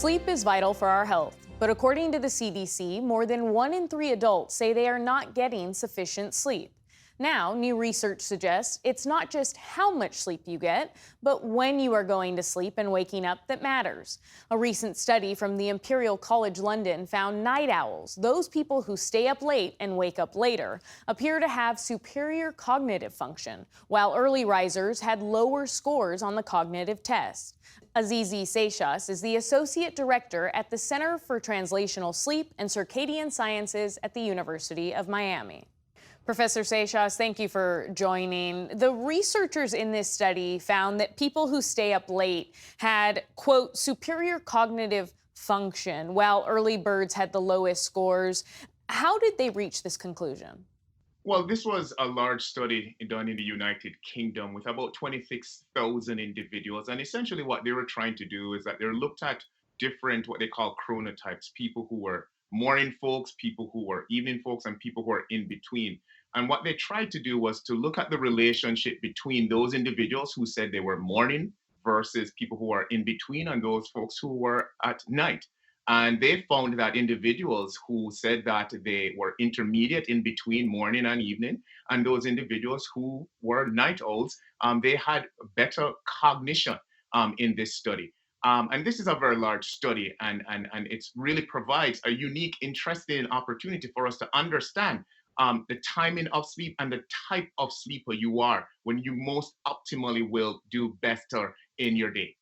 Sleep is vital for our health, but according to the CDC, more than 1 in 3 adults say they are not getting sufficient sleep. Now, new research suggests it's not just how much sleep you get, but when you are going to sleep and waking up that matters. A recent study from the Imperial College London found night owls, those people who stay up late and wake up later, appear to have superior cognitive function, while early risers had lower scores on the cognitive test. Azizi Seixas is the Associate Director at the Center for Translational Sleep and Circadian Sciences at the University of Miami. Professor Seixas, thank you for joining. The researchers in this study found that people who stay up late had, quote, superior cognitive function, while early birds had the lowest scores. How did they reach this conclusion? Well, this was a large study done in the United Kingdom with about 26,000 individuals. And essentially, what they were trying to do is that they looked at different, what they call chronotypes, people who were morning folks, people who were evening folks, and people who are in between. And what they tried to do was to look at the relationship between those individuals who said they were morning versus people who are in between and those folks who were at night. And they found that individuals who said that they were intermediate in between morning and evening, and those individuals who were night owls, they had better cognition in this study. And this is a very large study, and it really provides a unique, interesting opportunity for us to understand the timing of sleep and the type of sleeper you are when you most optimally will do better in your day.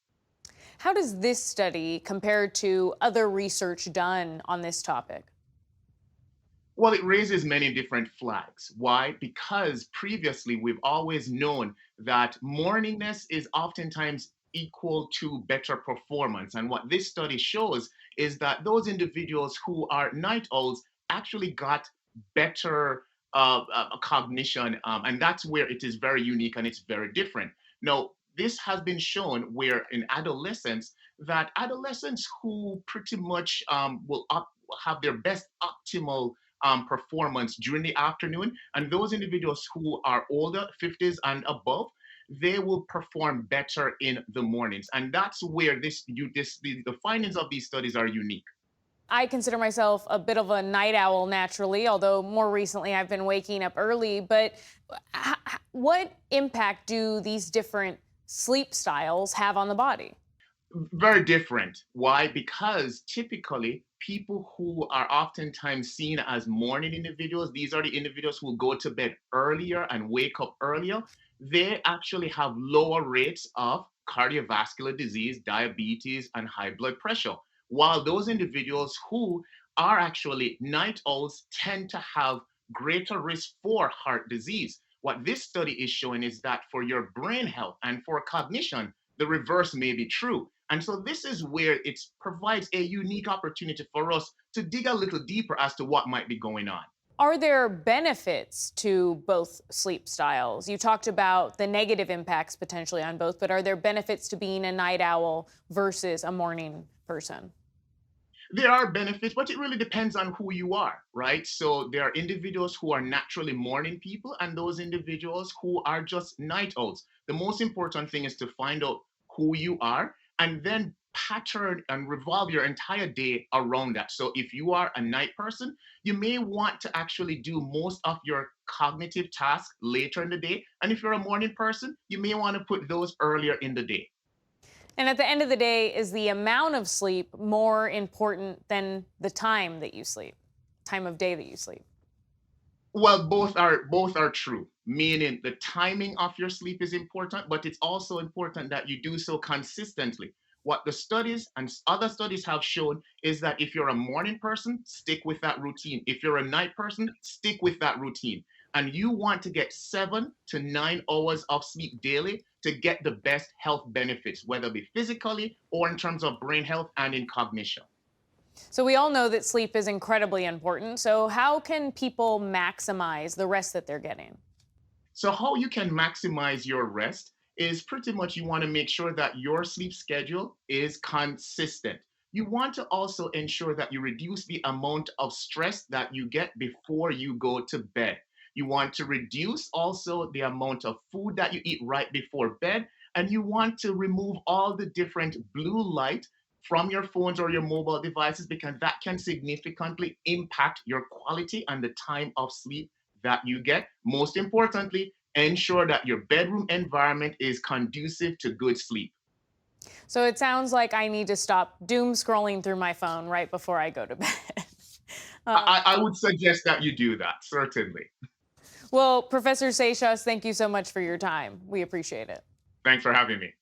How does this study compare to other research done on this topic? Well, it raises many different flags. Why? Because previously we've always known that morningness is oftentimes equal to better performance. And what this study shows is that those individuals who are night owls actually got better cognition. And that's where it is very unique and it's very different. Now, this has been shown where in adolescents, that adolescents who pretty much have their best optimal performance during the afternoon. And those individuals who are older, 50s and above, they will perform better in the mornings. And that's where the findings of these studies are unique. I consider myself a bit of a night owl naturally, although more recently I've been waking up early. But what impact do these different sleep styles have on the body? Very different. Why? Because typically people who are oftentimes seen as morning individuals, these are the individuals who will go to bed earlier and wake up earlier. They actually have lower rates of cardiovascular disease, diabetes, and high blood pressure. While those individuals who are actually night owls tend to have greater risk for heart disease. What this study is showing is that for your brain health and for cognition, the reverse may be true. And so this is where it provides a unique opportunity for us to dig a little deeper as to what might be going on. Are there benefits to both sleep styles? You talked about the negative impacts potentially on both, but are there benefits to being a night owl versus a morning person? There are benefits, but it really depends on who you are, right? So there are individuals who are naturally morning people and those individuals who are just night owls. The most important thing is to find out who you are and then pattern and revolve your entire day around that. So if you are a night person, you may want to actually do most of your cognitive tasks later in the day. And if you're a morning person, you may want to put those earlier in the day. And at the end of the day, is the amount of sleep more important than the time that you sleep, time of day that you sleep? Well, both are true. Meaning the timing of your sleep is important, but it's also important that you do so consistently. What the studies and other studies have shown is that if you're a morning person, stick with that routine. If you're a night person, stick with that routine. And you want to get 7 to 9 hours of sleep daily to get the best health benefits, whether it be physically or in terms of brain health and in cognition. So we all know that sleep is incredibly important. So how can people maximize the rest that they're getting? So, how you can maximize your rest is pretty much you want to make sure that your sleep schedule is consistent. You want to also ensure that you reduce the amount of stress that you get before you go to bed. You want to reduce also the amount of food that you eat right before bed. And you want to remove all the different blue light from your phones or your mobile devices, because that can significantly impact your quality and the time of sleep that you get. Most importantly, ensure that your bedroom environment is conducive to good sleep. So it sounds like I need to stop doom scrolling through my phone right before I go to bed. Uh, I would suggest that you do that, certainly. well, Professor Seychus, thank you so much for your time. We appreciate it. Thanks for having me.